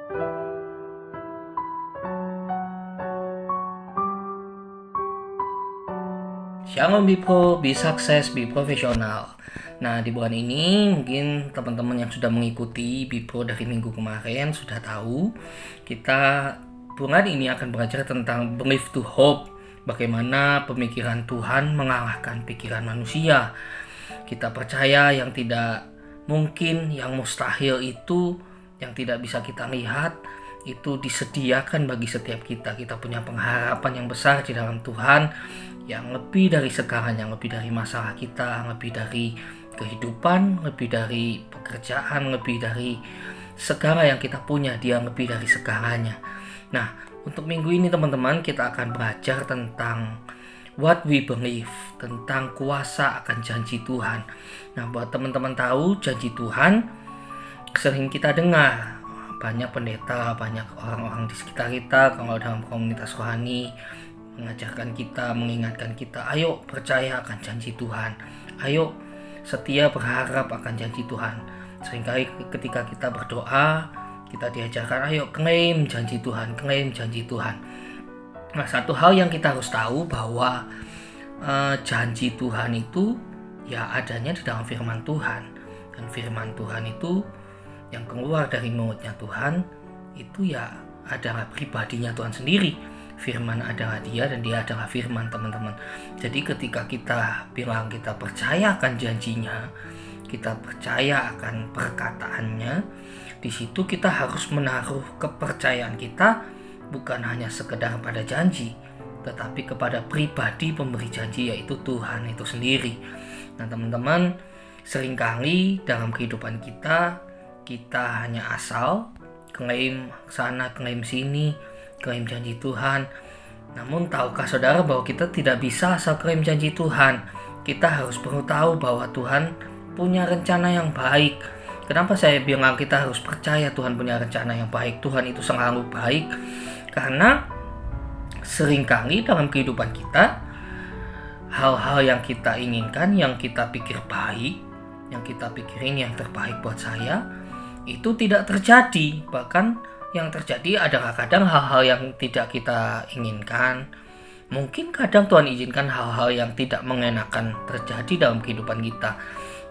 Shalom Bipro, be sukses, be profesional. Nah, di bulan ini mungkin teman-teman yang sudah mengikuti Bipro dari minggu kemarin sudah tahu kita bulan ini akan belajar tentang belief to hope. Bagaimana pemikiran Tuhan mengalahkan pikiran manusia. Kita percaya yang tidak mungkin, yang mustahil itu, yang tidak bisa kita lihat, itu disediakan bagi setiap kita. Kita punya pengharapan yang besar di dalam Tuhan, yang lebih dari sekarang, yang lebih dari masalah kita, lebih dari kehidupan, lebih dari pekerjaan, lebih dari segala yang kita punya. Dia lebih dari segalanya. Nah, untuk minggu ini teman-teman kita akan belajar tentang what we believe, tentang kuasa akan janji Tuhan. Nah, buat teman-teman tahu, janji Tuhan sering kita dengar. Banyak pendeta, banyak orang-orang di sekitar kita, kalau dalam komunitas rohani, mengajarkan kita, mengingatkan kita, ayo percaya akan janji Tuhan, ayo setia berharap akan janji Tuhan. Seringkali ketika kita berdoa, kita diajarkan, ayo klaim janji Tuhan, klaim janji Tuhan. Nah, satu hal yang kita harus tahu bahwa janji Tuhan itu ya adanya di dalam firman Tuhan. Dan firman Tuhan itu yang keluar dari mulutnya Tuhan itu ya adalah pribadinya Tuhan sendiri. Firman adalah dia dan dia adalah firman, teman-teman. Jadi ketika kita bilang kita percaya akan janjinya, kita percaya akan perkataannya, di situ kita harus menaruh kepercayaan kita bukan hanya sekedar pada janji, tetapi kepada pribadi pemberi janji, yaitu Tuhan itu sendiri. Nah, teman-teman, seringkali dalam kehidupan kita hanya asal klaim sana, klaim sini, klaim janji Tuhan. Namun tahukah saudara bahwa kita tidak bisa asal klaim janji Tuhan? Kita harus perlu tahu bahwa Tuhan punya rencana yang baik. Kenapa saya bilang kita harus percaya Tuhan punya rencana yang baik? Tuhan itu selalu baik. Karena seringkali dalam kehidupan kita, hal-hal yang kita inginkan, yang kita pikir baik, yang kita pikirin yang terbaik buat saya, itu tidak terjadi. Bahkan yang terjadi adalah kadang hal-hal yang tidak kita inginkan. Mungkin kadang Tuhan izinkan hal-hal yang tidak mengenakan terjadi dalam kehidupan kita.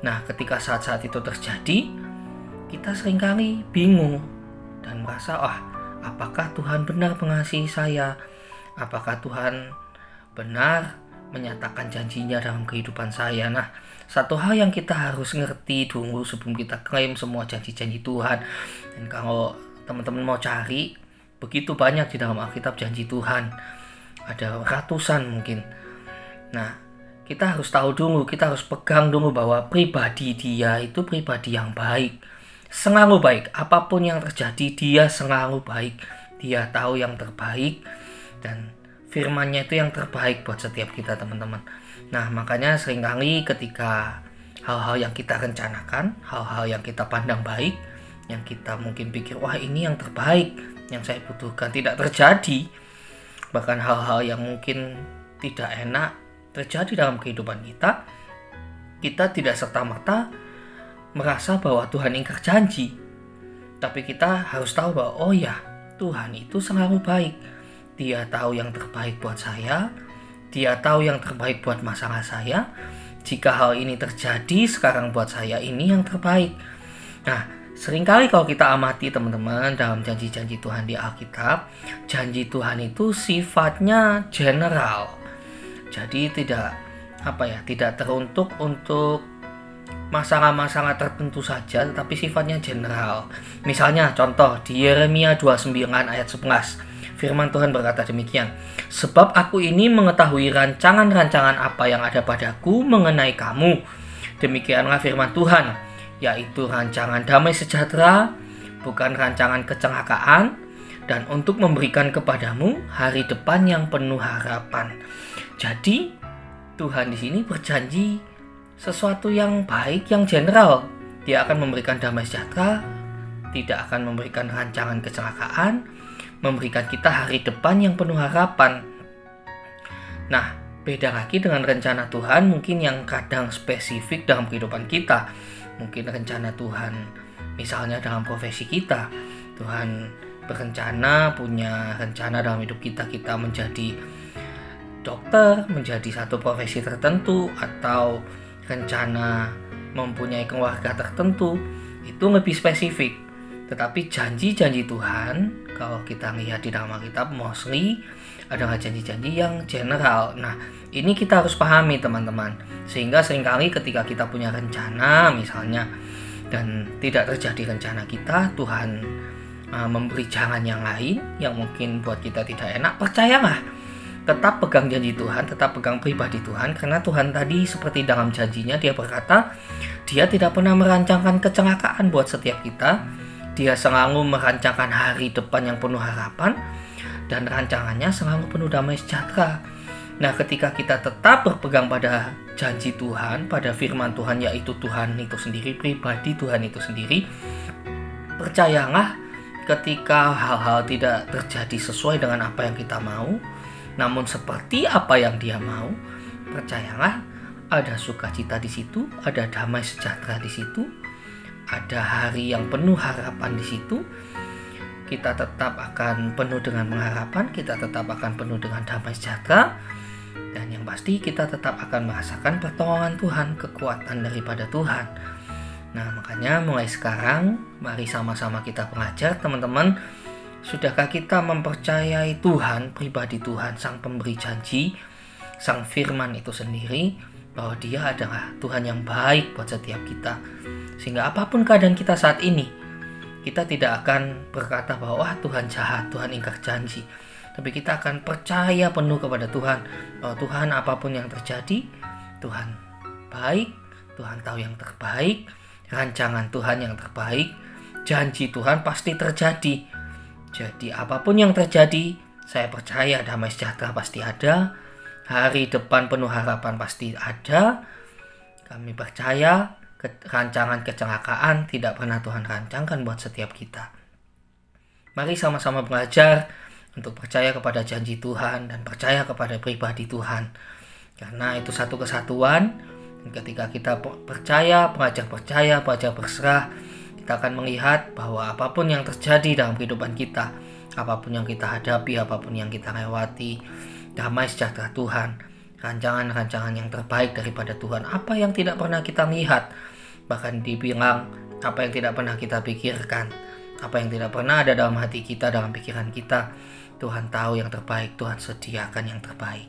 Nah, ketika saat-saat itu terjadi, kita seringkali bingung dan merasa, apakah Tuhan benar mengasihi saya? Apakah Tuhan benar menyatakan janjinya dalam kehidupan saya? Nah, satu hal yang kita harus ngerti dulu sebelum kita klaim semua janji-janji Tuhan. Dan kalau teman-teman mau cari, begitu banyak di dalam Alkitab janji Tuhan, ada ratusan mungkin. Nah, kita harus tahu dulu, kita harus pegang dulu bahwa pribadi dia itu pribadi yang baik, selalu baik. Apapun yang terjadi, dia selalu baik. Dia tahu yang terbaik dan firman-Nya itu yang terbaik buat setiap kita, teman-teman. Nah, makanya seringkali ketika hal-hal yang kita rencanakan, hal-hal yang kita pandang baik, yang kita mungkin pikir, ini yang terbaik, yang saya butuhkan, tidak terjadi. Bahkan hal-hal yang mungkin tidak enak terjadi dalam kehidupan kita, kita tidak serta-merta merasa bahwa Tuhan ingkar janji. Tapi kita harus tahu bahwa, Tuhan itu selalu baik. Dia tahu yang terbaik buat saya, dia tahu yang terbaik buat masalah saya. Jika hal ini terjadi sekarang buat saya, ini yang terbaik. Nah, seringkali kalau kita amati teman-teman dalam janji-janji Tuhan di Alkitab, janji Tuhan itu sifatnya general. Jadi tidak teruntuk untuk masalah-masalah tertentu saja, tetapi sifatnya general. Misalnya contoh di Yeremia 29 ayat 11. Firman Tuhan berkata demikian, sebab aku ini mengetahui rancangan-rancangan apa yang ada padaku mengenai kamu. Demikianlah firman Tuhan, yaitu rancangan damai sejahtera, bukan rancangan kecelakaan, dan untuk memberikan kepadamu hari depan yang penuh harapan. Jadi Tuhan di sini berjanji sesuatu yang baik, yang general. Dia akan memberikan damai sejahtera, tidak akan memberikan rancangan kecelakaan, memberikan kita hari depan yang penuh harapan. Nah, beda lagi dengan rencana Tuhan mungkin yang kadang spesifik dalam kehidupan kita. Mungkin rencana Tuhan misalnya dalam profesi kita, Tuhan punya rencana dalam hidup kita menjadi dokter, menjadi satu profesi tertentu, atau rencana mempunyai keluarga tertentu, itu lebih spesifik. Tetapi janji-janji Tuhan, kalau kita lihat di dalam Alkitab, mostly adalah janji-janji yang general. Nah, ini kita harus pahami teman-teman. Sehingga seringkali ketika kita punya rencana misalnya, dan tidak terjadi rencana kita, Tuhan memberi jalan yang lain yang mungkin buat kita tidak enak, percayalah, tetap pegang janji Tuhan, tetap pegang pribadi Tuhan, karena Tuhan tadi seperti dalam janjinya dia berkata, dia tidak pernah merancangkan kecelakaan buat setiap kita. Dia selalu merancangkan hari depan yang penuh harapan, dan rancangannya selalu penuh damai sejahtera. Nah, ketika kita tetap berpegang pada janji Tuhan, pada firman Tuhan, yaitu Tuhan itu sendiri, pribadi Tuhan itu sendiri, percayalah, ketika hal-hal tidak terjadi sesuai dengan apa yang kita mau, namun seperti apa yang dia mau, percayalah, ada sukacita di situ, ada damai sejahtera di situ, ada hari yang penuh harapan di situ. Kita tetap akan penuh dengan pengharapan, kita tetap akan penuh dengan damai sejahtera, dan yang pasti kita tetap akan merasakan pertolongan Tuhan, kekuatan daripada Tuhan. Nah, makanya mulai sekarang, mari sama-sama kita belajar teman-teman. Sudahkah kita mempercayai Tuhan, pribadi Tuhan, Sang Pemberi Janji, Sang Firman itu sendiri, bahwa dia adalah Tuhan yang baik buat setiap kita. Sehingga apapun keadaan kita saat ini, kita tidak akan berkata bahwa Tuhan jahat, Tuhan ingkar janji. Tapi kita akan percaya penuh kepada Tuhan, bahwa Tuhan apapun yang terjadi, Tuhan baik, Tuhan tahu yang terbaik, rancangan Tuhan yang terbaik, janji Tuhan pasti terjadi. Jadi apapun yang terjadi, saya percaya damai sejahtera pasti ada, hari depan penuh harapan pasti ada. Kami percaya rancangan kecelakaan tidak pernah Tuhan rancangkan buat setiap kita. Mari sama-sama belajar untuk percaya kepada janji Tuhan dan percaya kepada pribadi Tuhan. Karena itu satu kesatuan. Dan ketika kita percaya, belajar berserah, kita akan melihat bahwa apapun yang terjadi dalam kehidupan kita, apapun yang kita hadapi, apapun yang kita lewati, damai sejahtera Tuhan, rancangan-rancangan yang terbaik daripada Tuhan, apa yang tidak pernah kita lihat, bahkan dibilang apa yang tidak pernah kita pikirkan, apa yang tidak pernah ada dalam hati kita, dalam pikiran kita, Tuhan tahu yang terbaik, Tuhan sediakan yang terbaik.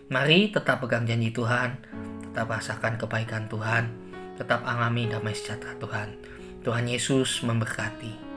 Mari tetap pegang janji Tuhan, tetap rasakan kebaikan Tuhan, tetap alami damai sejahtera Tuhan. Tuhan Yesus memberkati.